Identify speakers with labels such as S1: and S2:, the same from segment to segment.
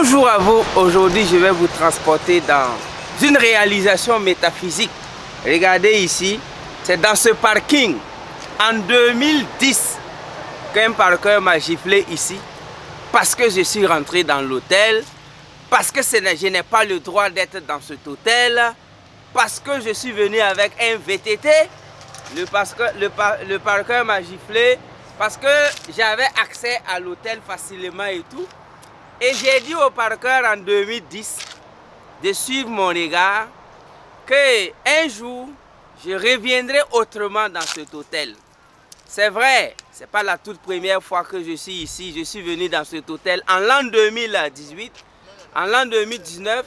S1: Bonjour à vous, aujourd'hui je vais vous transporter dans une réalisation métaphysique. Regardez ici, c'est dans ce parking en 2010 qu'un parqueur m'a giflé ici parce que je suis rentré dans l'hôtel, parce que je n'ai pas le droit d'être dans cet hôtel, parce que je suis venu avec un VTT. Le parqueur m'a giflé parce que j'avais accès à l'hôtel facilement et tout. Et j'ai dit au parqueur en 2010 de suivre mon regard, qu'un jour, je reviendrai autrement dans cet hôtel. C'est vrai, ce n'est pas la toute première fois que je suis ici. Je suis venu dans cet hôtel en l'an 2018. En l'an 2019,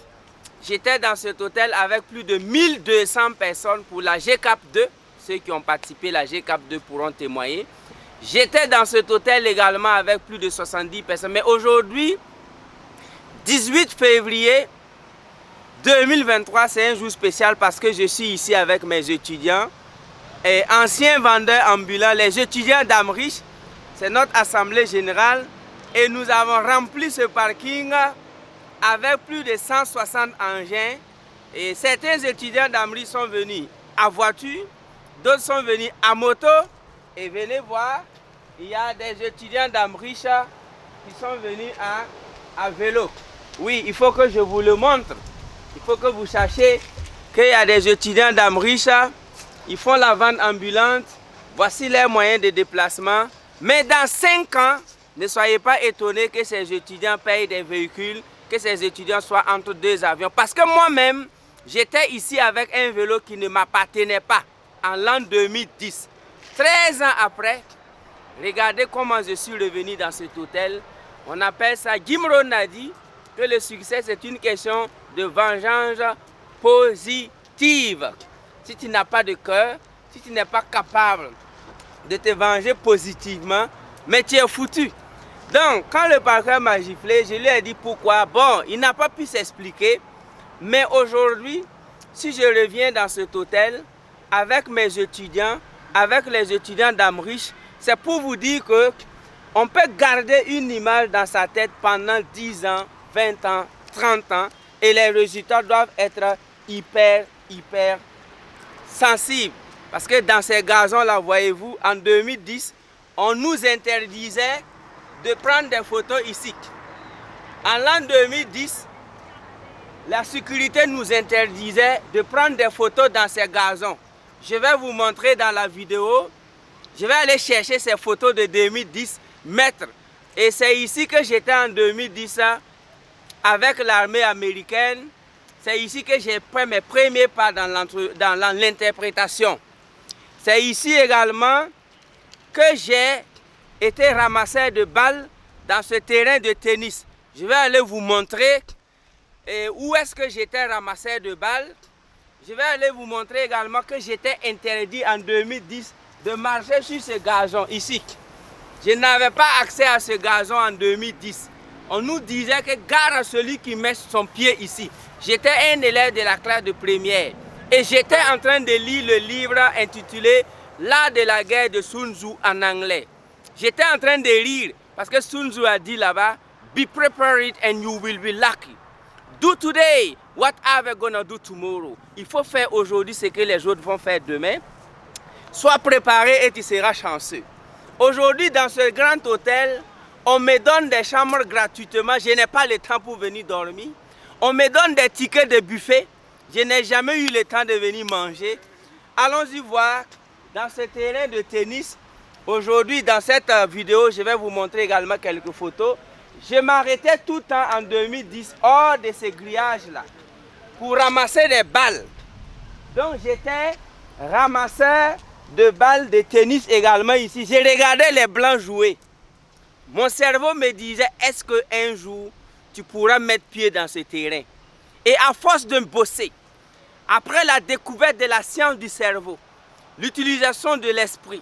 S1: j'étais dans cet hôtel avec plus de 1200 personnes pour la GCAP 2. Ceux qui ont participé à la GCAP 2 pourront témoigner. J'étais dans cet hôtel également avec plus de 70 personnes. Mais aujourd'hui, 18 février 2023, c'est un jour spécial parce que je suis ici avec mes étudiants et anciens vendeurs ambulants, les étudiants d'Amrich. C'est notre assemblée générale et nous avons rempli ce parking avec plus de 160 engins. Et certains étudiants d'Amrich sont venus à voiture, d'autres sont venus à moto. Et venez voir, il y a des étudiants d'Amrich qui sont venus à vélo. Oui, il faut que je vous le montre. Il faut que vous sachiez qu'il y a des étudiants d'Amrich, ils font la vente ambulante. Voici leurs moyens de déplacement. Mais dans 5 ans, ne soyez pas étonnés que ces étudiants payent des véhicules, que ces étudiants soient entre 2 avions. Parce que moi-même, j'étais ici avec un vélo qui ne m'appartenait pas en l'an 2010. 13 ans après, regardez comment je suis revenu dans cet hôtel. On appelle ça, Gimron a dit que le succès c'est une question de vengeance positive. Si tu n'as pas de cœur, si tu n'es pas capable de te venger positivement, mais tu es foutu. Donc, quand le parqueur m'a giflé, je lui ai dit pourquoi. Bon, il n'a pas pu s'expliquer, mais aujourd'hui, si je reviens dans cet hôtel avec mes étudiants, avec les étudiants d'Amrich, c'est pour vous dire que on peut garder une image dans sa tête pendant 10 ans, 20 ans, 30 ans et les résultats doivent être hyper sensibles. Parce que dans ces gazons-là, voyez-vous, en 2010, on nous interdisait de prendre des photos ici. En l'an 2010, la sécurité nous interdisait de prendre des photos dans ces gazons. Je vais vous montrer dans la vidéo. Je vais aller chercher ces photos de 2010, mettre. Et c'est ici que j'étais en 2010 avec l'armée américaine. C'est ici que j'ai pris mes premiers pas dans l'interprétation. C'est ici également que j'ai été ramasseur de balles dans ce terrain de tennis. Je vais aller vous montrer où est-ce que j'étais ramasseur de balles. Je vais aller vous montrer également que j'étais interdit en 2010 de marcher sur ce gazon ici. Je n'avais pas accès à ce gazon en 2010. On nous disait que gare à celui qui met son pied ici. J'étais un élève de la classe de première et j'étais en train de lire le livre intitulé L'art de la guerre de Sun Tzu en anglais. J'étais en train de rire parce que Sun Tzu a dit là-bas, be prepared and you will be lucky. Do today what are we gonna do tomorrow. Il faut faire aujourd'hui ce que les autres vont faire demain. Sois préparé et tu seras chanceux. Aujourd'hui, dans ce grand hôtel, on me donne des chambres gratuitement. Je n'ai pas le temps pour venir dormir. On me donne des tickets de buffet. Je n'ai jamais eu le temps de venir manger. Allons-y voir dans ce terrain de tennis. Aujourd'hui, dans cette vidéo, je vais vous montrer également quelques photos. Je m'arrêtais tout le temps en 2010 hors de ces grillages-là pour ramasser des balles. Donc, j'étais ramasseur de balles de tennis également ici. Je regardais les blancs jouer. Mon cerveau me disait, est-ce qu'un jour, tu pourras mettre pied dans ce terrain? Et à force de me bosser, après la découverte de la science du cerveau, l'utilisation de l'esprit,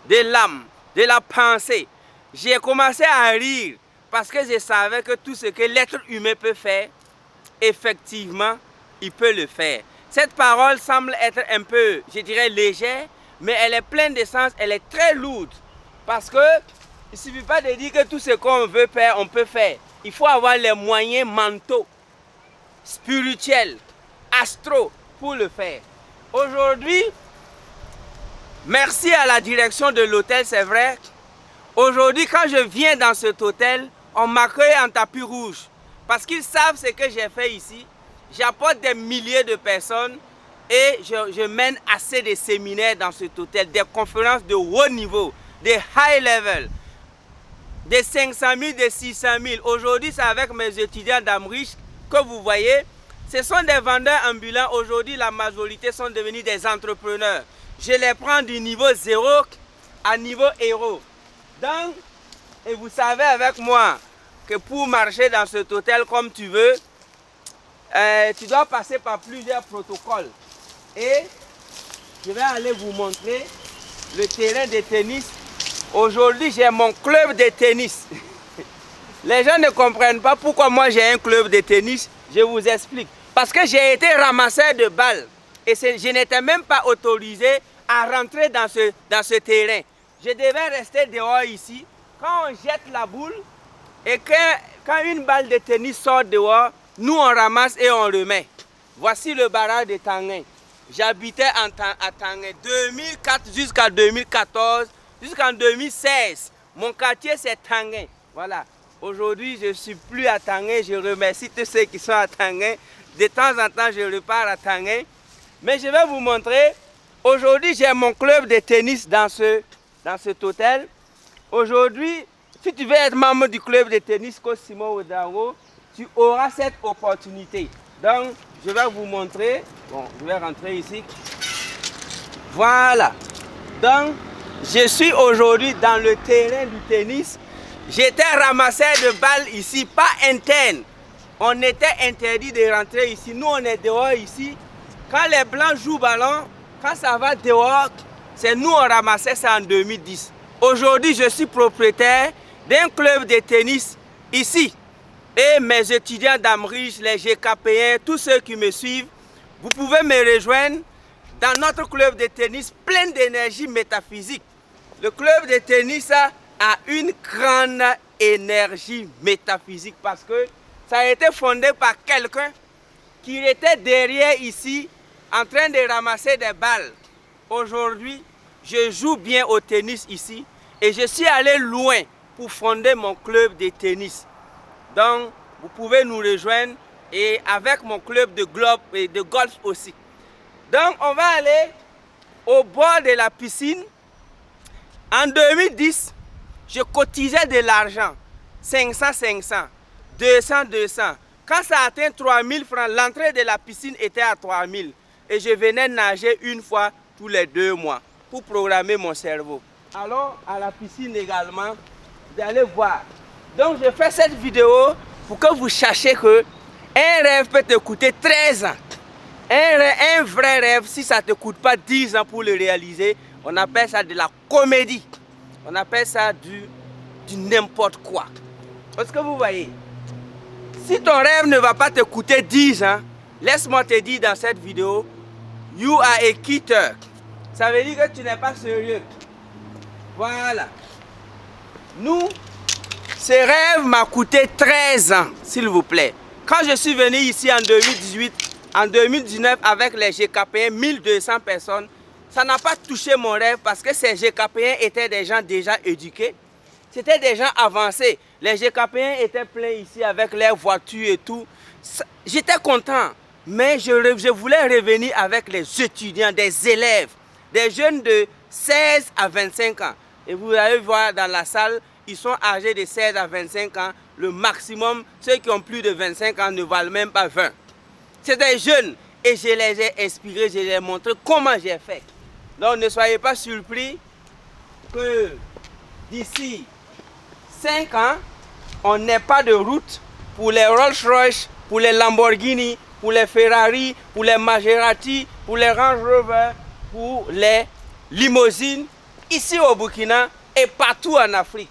S1: de l'âme, de la pensée, j'ai commencé à rire parce que je savais que tout ce que l'être humain peut faire, effectivement, il peut le faire. Cette parole semble être un peu, je dirais, légère, mais elle est pleine de sens, elle est très lourde. Parce que il ne suffit pas de dire que tout ce qu'on veut faire, on peut faire. il faut avoir les moyens mentaux, spirituels, astro pour le faire. Aujourd'hui, merci à la direction de l'hôtel, c'est vrai. Aujourd'hui, quand je viens dans cet hôtel, on m'accueille en tapis rouge. Parce qu'ils savent ce que j'ai fait ici. J'apporte des milliers de personnes et je mène assez de séminaires dans cet hôtel, des conférences de haut niveau, des high level, des 500 000, des 600 000. Aujourd'hui, c'est avec mes étudiants d'Amrich que vous voyez. Ce sont des vendeurs ambulants. Aujourd'hui, la majorité sont devenus des entrepreneurs. Je les prends du niveau 0 à niveau héros. Donc, et vous savez avec moi que pour marcher dans cet hôtel comme tu veux, tu dois passer par plusieurs protocoles. Et je vais aller vous montrer le terrain de tennis. Aujourd'hui, j'ai mon club de tennis. Les gens ne comprennent pas pourquoi moi j'ai un club de tennis. Je vous explique. Parce que j'ai été ramasseur de balles. Et je n'étais même pas autorisé à rentrer dans ce terrain. Je devais rester dehors ici. Quand on jette la boule et quand une balle de tennis sort dehors, nous on ramasse et on remet. Voici le barrage de Tanguin. J'habitais à Tanguin 2004 jusqu'à 2014, jusqu'en 2016. Mon quartier c'est Tanguin. Voilà. Aujourd'hui je ne suis plus à Tanguin. Je remercie tous ceux qui sont à Tanguin. De temps en temps je repars à Tanguin. Mais je vais vous montrer. Aujourd'hui j'ai mon club de tennis dans cet hôtel. Aujourd'hui, si tu veux être membre du club de tennis Cosimo Ouedraogo, tu auras cette opportunité. Donc, je vais vous montrer. Bon, je vais rentrer ici. Voilà. Donc, je suis aujourd'hui dans le terrain du tennis. J'étais ramasseur de balles ici, pas interne. On était interdit de rentrer ici. Nous, on est dehors ici. Quand les Blancs jouent ballon, quand ça va dehors, c'est nous, on ramassait ça en 2010. Aujourd'hui, je suis propriétaire d'un club de tennis ici. Et mes étudiants d'Amrich, les GKPiens, tous ceux qui me suivent, vous pouvez me rejoindre dans notre club de tennis plein d'énergie métaphysique. Le club de tennis a une grande énergie métaphysique parce que ça a été fondé par quelqu'un qui était derrière ici en train de ramasser des balles. Aujourd'hui, je joue bien au tennis ici et je suis allé loin pour fonder mon club de tennis. Donc, vous pouvez nous rejoindre et avec mon club de golf aussi. Donc, on va aller au bord de la piscine. En 2010, je cotisais de l'argent, 500, 500, 200, 200. Quand ça atteint 3000 francs, l'entrée de la piscine était à 3000. Et je venais nager une fois tous les 2 mois pour programmer mon cerveau. Alors, à la piscine également, vous allez voir. Donc, je fais cette vidéo pour que vous sachiez que un rêve peut te coûter 13 ans. Un vrai rêve, si ça ne te coûte pas 10 ans pour le réaliser, on appelle ça de la comédie. On appelle ça du n'importe quoi. Est-ce que vous voyez? Si ton rêve ne va pas te coûter 10 ans, laisse-moi te dire dans cette vidéo, you are a quitter. Ça veut dire que tu n'es pas sérieux. Voilà. Nous, ce rêve m'a coûté 13 ans, s'il vous plaît. Quand je suis venu ici en 2018, en 2019 avec les GKPiens, 1200 personnes, ça n'a pas touché mon rêve parce que ces GKPiens étaient des gens déjà éduqués. C'était des gens avancés. Les GKPiens étaient pleins ici avec leurs voitures et tout. J'étais content, mais je voulais revenir avec les étudiants, des élèves, des jeunes de 16 à 25 ans. Et vous allez voir dans la salle, ils sont âgés de 16 à 25 ans. Le maximum, ceux qui ont plus de 25 ans ne valent même pas 20. C'est des jeunes et je les ai inspirés, je les ai montré comment j'ai fait. Donc ne soyez pas surpris que d'ici 5 ans, on n'ait pas de route pour les Rolls-Royce, pour les Lamborghini, pour les Ferrari, pour les Maserati, pour les Range Rover, pour les limousines, ici au Burkina et partout en Afrique.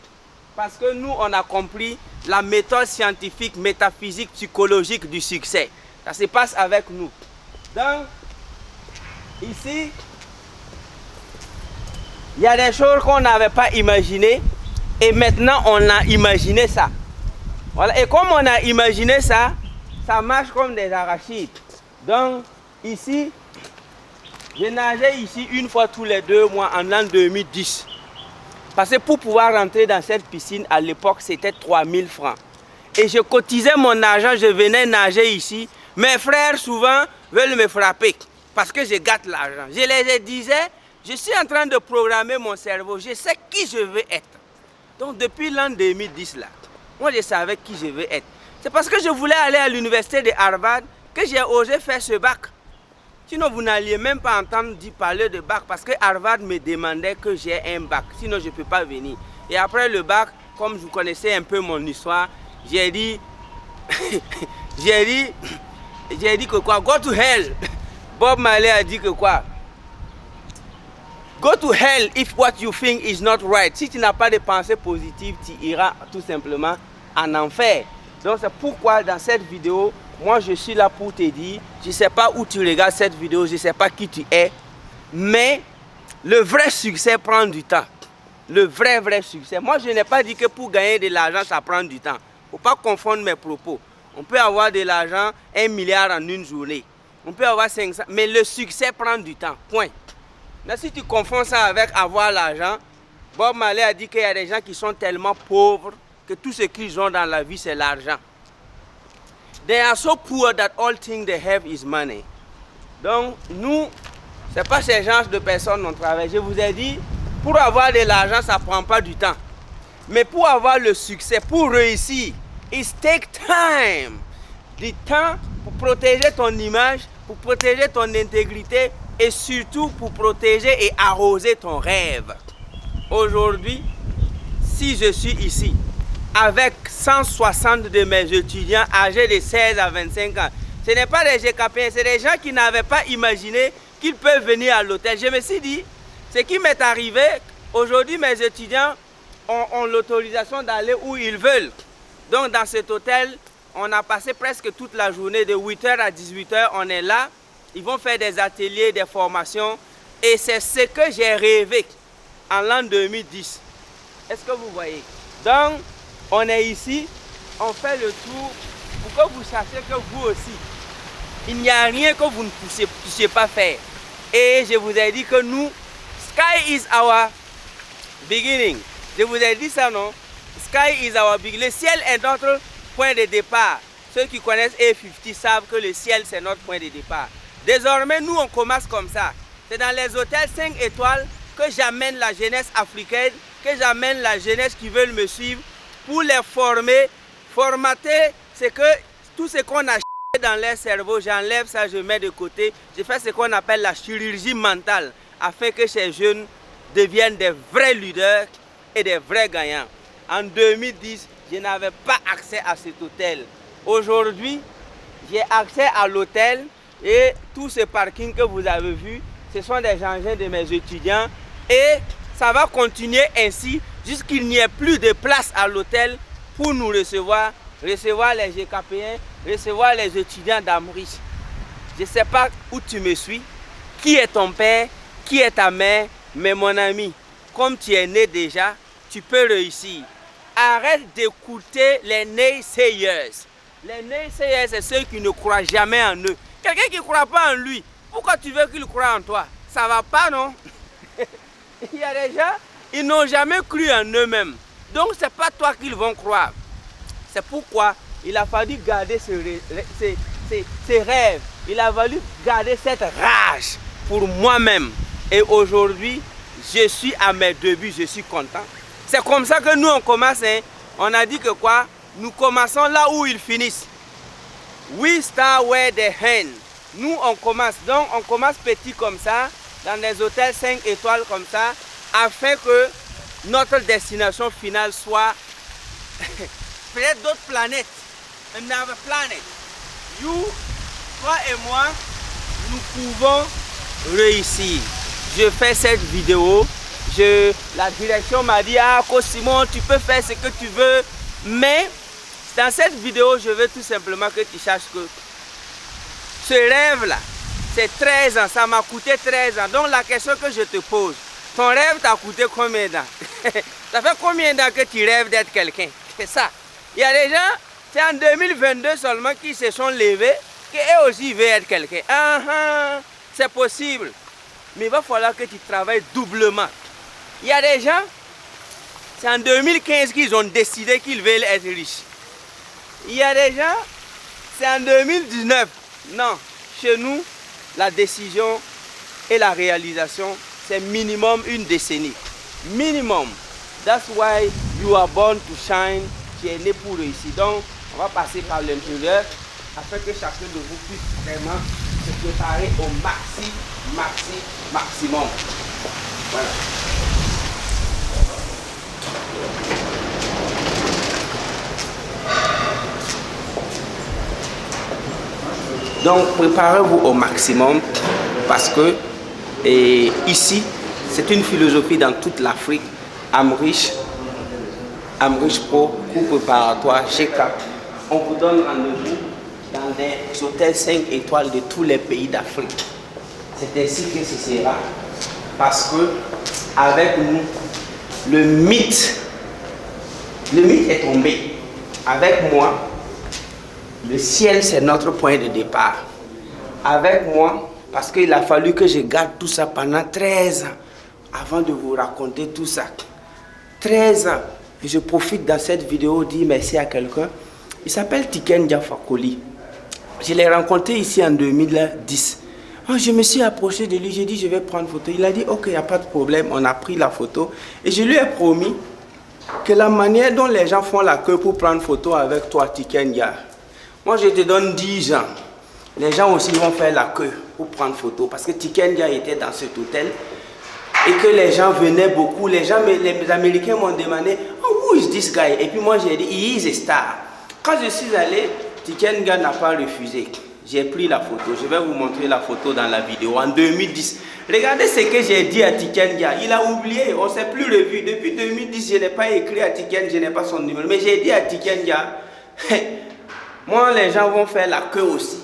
S1: Parce que nous, on a compris la méthode scientifique, métaphysique, psychologique du succès. Ça se passe avec nous. Donc, ici, il y a des choses qu'on n'avait pas imaginées et maintenant on a imaginé ça. Voilà, et comme on a imaginé ça, ça marche comme des arachides. Donc, ici, j'ai nagé ici une fois tous les 2 mois en l'an 2010. Parce que pour pouvoir rentrer dans cette piscine, à l'époque, c'était 3000 francs. Et je cotisais mon argent, je venais nager ici. Mes frères, souvent, veulent me frapper parce que je gâte l'argent. Je les disais, je suis en train de programmer mon cerveau. Je sais qui je veux être. Donc, depuis l'an 2010, là, moi, je savais qui je veux être. C'est parce que je voulais aller à l'université de Harvard que j'ai osé faire ce bac. Sinon, vous n'alliez même pas entendre parler de bac parce que Harvard me demandait que j'ai un bac. Sinon, je ne peux pas venir. Et après le bac, comme vous connaissez un peu mon histoire, j'ai dit, j'ai dit que quoi? Go to hell. Bob Marley a dit que quoi? Go to hell if what you think is not right. Si tu n'as pas de pensée positive, tu iras tout simplement en enfer. Donc c'est pourquoi dans cette vidéo, moi je suis là pour te dire, je ne sais pas où tu regardes cette vidéo, je ne sais pas qui tu es, mais le vrai succès prend du temps. Le vrai succès. Moi je n'ai pas dit que pour gagner de l'argent, ça prend du temps. Il ne faut pas confondre mes propos. On peut avoir de l'argent, 1 milliard en une journée. On peut avoir 500, mais le succès prend du temps. Point. Mais si tu confonds ça avec avoir l'argent, Bob Marley a dit qu'il y a des gens qui sont tellement pauvres que tout ce qu'ils ont dans la vie, c'est l'argent. They are so poor that all things they have is money. Donc, nous, ce n'est pas ces genres de personnes qu'on travaille. Je vous ai dit, pour avoir de l'argent, ça ne prend pas du temps. Mais pour avoir le succès, pour réussir, it takes time. Du temps pour protéger ton image, pour protéger ton intégrité et surtout pour protéger et arroser ton rêve. Aujourd'hui, si je suis ici avec 160 de mes étudiants âgés de 16 à 25 ans, ce n'est pas des GKP, c'est des gens qui n'avaient pas imaginé qu'ils peuvent venir à l'hôtel. Je me suis dit, ce qui m'est arrivé, aujourd'hui mes étudiants ont l'autorisation d'aller où ils veulent. Donc dans cet hôtel, on a passé presque toute la journée, de 8h à 18h, on est là. Ils vont faire des ateliers, des formations. Et c'est ce que j'ai rêvé en l'an 2010. Est-ce que vous voyez? Donc, on est ici, on fait le tour pour que vous sachiez que vous aussi, il n'y a rien que vous ne puissiez pas faire. Et je vous ai dit que nous, sky is our beginning. Je vous ai dit ça, non? Sky is our beginning. Le ciel est notre point de départ. Ceux qui connaissent A50 savent que le ciel, c'est notre point de départ. Désormais, nous, on commence comme ça. C'est dans les hôtels 5 étoiles que j'amène la jeunesse africaine, que j'amène la jeunesse qui veut me suivre pour les former, formater, c'est que tout ce qu'on a dans leur cerveau, j'enlève ça, je mets de côté. Je fais ce qu'on appelle la chirurgie mentale afin que ces jeunes deviennent des vrais leaders et des vrais gagnants. En 2010, je n'avais pas accès à cet hôtel. Aujourd'hui, j'ai accès à l'hôtel et tout ce parking que vous avez vu, ce sont des engins de mes étudiants et ça va continuer ainsi jusqu'il n'y ait plus de place à l'hôtel pour nous recevoir les GKPN, recevoir les étudiants d'Amrish. Je ne sais pas où tu me suis, qui est ton père, qui est ta mère, mais mon ami, comme tu es né déjà, tu peux réussir. Arrête d'écouter les naysayers. Les naysayers, c'est ceux qui ne croient jamais en eux. Quelqu'un qui ne croit pas en lui, pourquoi tu veux qu'il croie en toi? Ça ne va pas, non? Il y a des gens, ils n'ont jamais cru en eux-mêmes. Donc, ce n'est pas toi qu'ils vont croire. C'est pourquoi il a fallu garder ces rêves. Il a fallu garder cette rage pour moi-même. Et aujourd'hui, je suis à mes débuts, je suis content. C'est comme ça que nous, on commence. Hein. On a dit que quoi? Nous commençons là où ils finissent. We start where they end. Nous, on commence. Donc, on commence petit comme ça, dans des hôtels 5 étoiles comme ça, afin que notre destination finale soit peut-être d'autres planètes. Another planet. You, toi et moi, nous pouvons réussir. Je fais cette vidéo. La direction m'a dit, ah, Simon, tu peux faire ce que tu veux. Mais dans cette vidéo, je veux tout simplement que tu saches que ce rêve-là, c'est 13 ans. Ça m'a coûté 13 ans. Donc la question que je te pose, ton rêve t'a coûté combien d'ans? Ça fait combien d'ans que tu rêves d'être quelqu'un? C'est ça. Il y a des gens, c'est en 2022 seulement qui se sont levés, qu'eux aussi veulent être quelqu'un. C'est possible. Mais il va falloir que tu travailles doublement. Il y a des gens, c'est en 2015 qu'ils ont décidé qu'ils veulent être riches. Il y a des gens, c'est en 2019. Non, chez nous, la décision et la réalisation, c'est minimum une décennie. Minimum. That's why you are born to shine. Tu es né pour réussir. Donc, on va passer par l'intérieur afin que chacun de vous puisse vraiment se préparer au maximum. Voilà. Donc, préparez-vous au maximum parce que ici, c'est une philosophie dans toute l'Afrique. Amrish Pro, cours préparatoire, GK. On vous donne rendez-vous dans des hôtels 5 étoiles de tous les pays d'Afrique. C'est ainsi que ce sera. Parce que, avec nous, le mythe est tombé. Avec moi, le ciel, c'est notre point de départ. Avec moi, parce qu'il a fallu que je garde tout ça pendant 13 ans avant de vous raconter tout ça. 13 ans. Et je profite dans cette vidéo de dire merci à quelqu'un. Il s'appelle Tiken Jah Fakoly. Je l'ai rencontré ici en 2010. Je me suis approché de lui, j'ai dit je vais prendre photo. Il a dit ok, il n'y a pas de problème. On a pris la photo. Et je lui ai promis que la manière dont les gens font la queue pour prendre photo avec toi, Tiken Jah, moi je te donne 10 ans. Les gens aussi vont faire la queue pour prendre photo. Parce que Tiken Jah était dans cet hôtel. Et que les gens venaient beaucoup. Les Américains m'ont demandé, oh, who is this guy? Et puis moi j'ai dit, he is a star. Quand je suis allé, Tiken Jah n'a pas refusé. J'ai pris la photo. Je vais vous montrer la photo dans la vidéo. En 2010. Regardez ce que j'ai dit à Tiken Jah. Il a oublié. On ne s'est plus revu. Depuis 2010, je n'ai pas écrit à Tiken. Je n'ai pas son numéro. Mais j'ai dit à Tiken Jah, moi, les gens vont faire la queue aussi.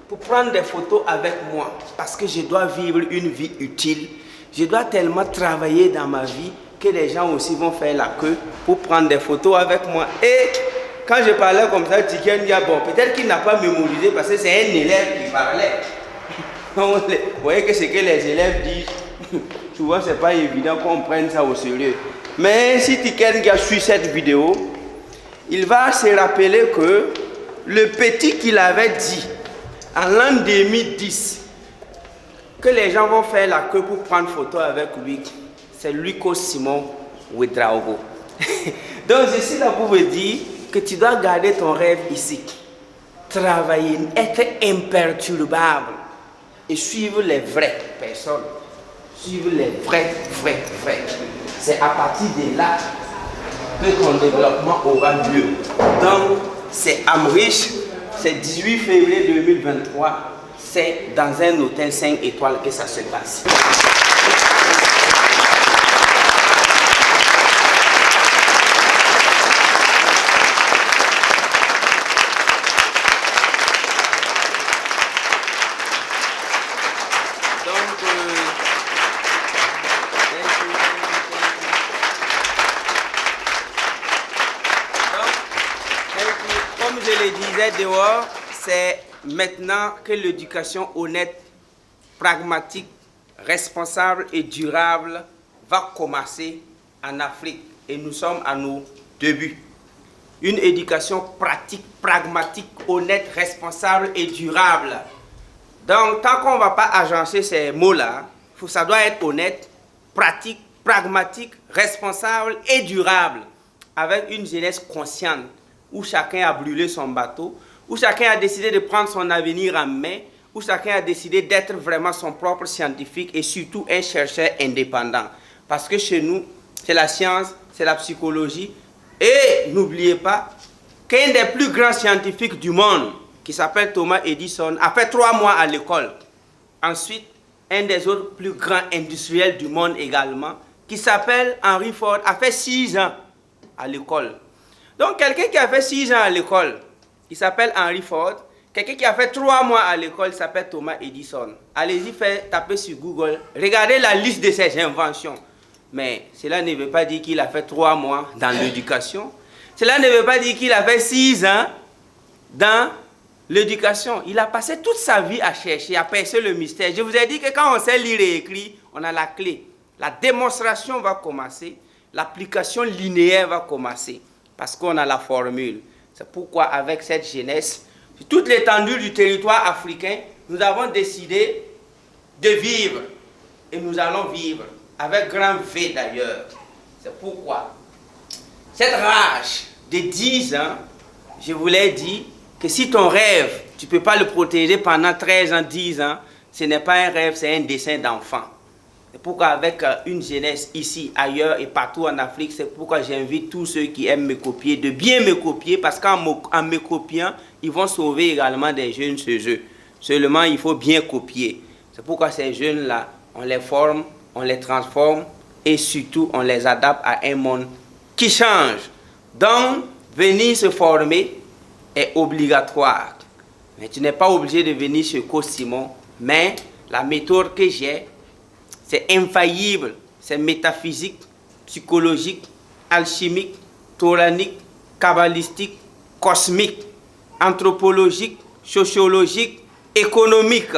S1: Pour prendre des photos avec moi. Parce que je dois vivre une vie utile. Je dois tellement travailler dans ma vie que les gens aussi vont faire la queue pour prendre des photos avec moi. Et quand je parlais comme ça, Tiken Jah, bon, peut-être qu'il n'a pas mémorisé parce que c'est un élève qui parlait. Vous voyez que ce que les élèves disent, souvent c'est pas évident qu'on prenne ça au sérieux. Mais si Tiken Jah suit cette vidéo, il va se rappeler que le petit qu'il avait dit en l'an 2010, que les gens vont faire la queue pour prendre photo avec lui, c'est Luko Simon Ouedraogo. Donc je suis là pour vous dire que tu dois garder ton rêve ici. Travailler, être imperturbable et suivre les vraies personnes. Suivre les vrais. C'est à partir de là que ton développement aura lieu. Donc c'est Amrish, c'est 18 février 2023. C'est dans un hôtel 5 étoiles que ça se passe. Comme je le disais dehors, c'est maintenant que l'éducation honnête, pragmatique, responsable et durable va commencer en Afrique. Et nous sommes à nos débuts. Une éducation pratique, pragmatique, honnête, responsable et durable. Donc, tant qu'on ne va pas agencer ces mots-là, ça doit être honnête, pratique, pragmatique, responsable et durable. Avec une jeunesse consciente, où chacun a brûlé son bateau, où chacun a décidé de prendre son avenir en main, où chacun a décidé d'être vraiment son propre scientifique et surtout un chercheur indépendant. Parce que chez nous, c'est la science, c'est la psychologie. Et n'oubliez pas qu'un des plus grands scientifiques du monde, qui s'appelle Thomas Edison, a fait 3 mois à l'école. Ensuite, un des autres plus grands industriels du monde également, qui s'appelle Henry Ford, a fait 6 ans à l'école. Donc quelqu'un qui a fait 6 ans à l'école, il s'appelle Henry Ford. Quelqu'un qui a fait 3 mois à l'école, il s'appelle Thomas Edison. Allez-y, tapez sur Google. Regardez la liste de ses inventions. Mais cela ne veut pas dire qu'il a fait 3 mois dans l'éducation. Cela ne veut pas dire qu'il a fait 6 ans dans l'éducation. Il a passé toute sa vie à chercher, à percer le mystère. Je vous ai dit que quand on sait lire et écrire, on a la clé. La démonstration va commencer, l'application linéaire va commencer, parce qu'on a la formule. C'est pourquoi avec cette jeunesse, sur toute l'étendue du territoire africain, nous avons décidé de vivre. Et nous allons vivre, avec grand V d'ailleurs. C'est pourquoi cette rage de 10 ans, je vous l'ai dit, que si ton rêve, tu ne peux pas le protéger pendant 13 ans, 10 ans, ce n'est pas un rêve, c'est un dessein d'enfant. C'est pourquoi avec une jeunesse ici, ailleurs et partout en Afrique, c'est pourquoi j'invite tous ceux qui aiment me copier de bien me copier, parce qu'en me copiant, ils vont sauver également des jeunes chez eux. Seulement, il faut bien copier. C'est pourquoi ces jeunes-là, on les forme, on les transforme et surtout, on les adapte à un monde qui change. Donc, venir se former est obligatoire. Mais tu n'es pas obligé de venir chez Simon, mais la méthode que j'ai, c'est infaillible, c'est métaphysique, psychologique, alchimique, toranique, kabbalistique, cosmique, anthropologique, sociologique, économique.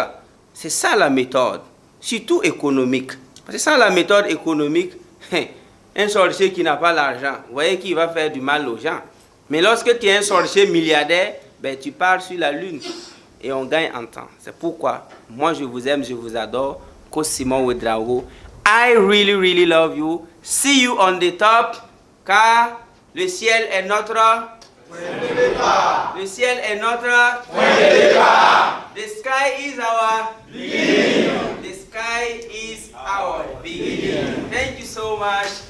S1: C'est ça la méthode, surtout économique. Parce que sans la méthode économique, un sorcier qui n'a pas l'argent, vous voyez qu'il va faire du mal aux gens. Mais lorsque tu es un sorcier milliardaire, ben, tu pars sur la lune et on gagne en temps. C'est pourquoi moi je vous aime, je vous adore. Simon Ouedraogo. I really, really love you. See you on the top, car le ciel est notre point de départ. Le ciel est notre point de départ. The sky is our beginning. The sky is our beginning. Thank you so much.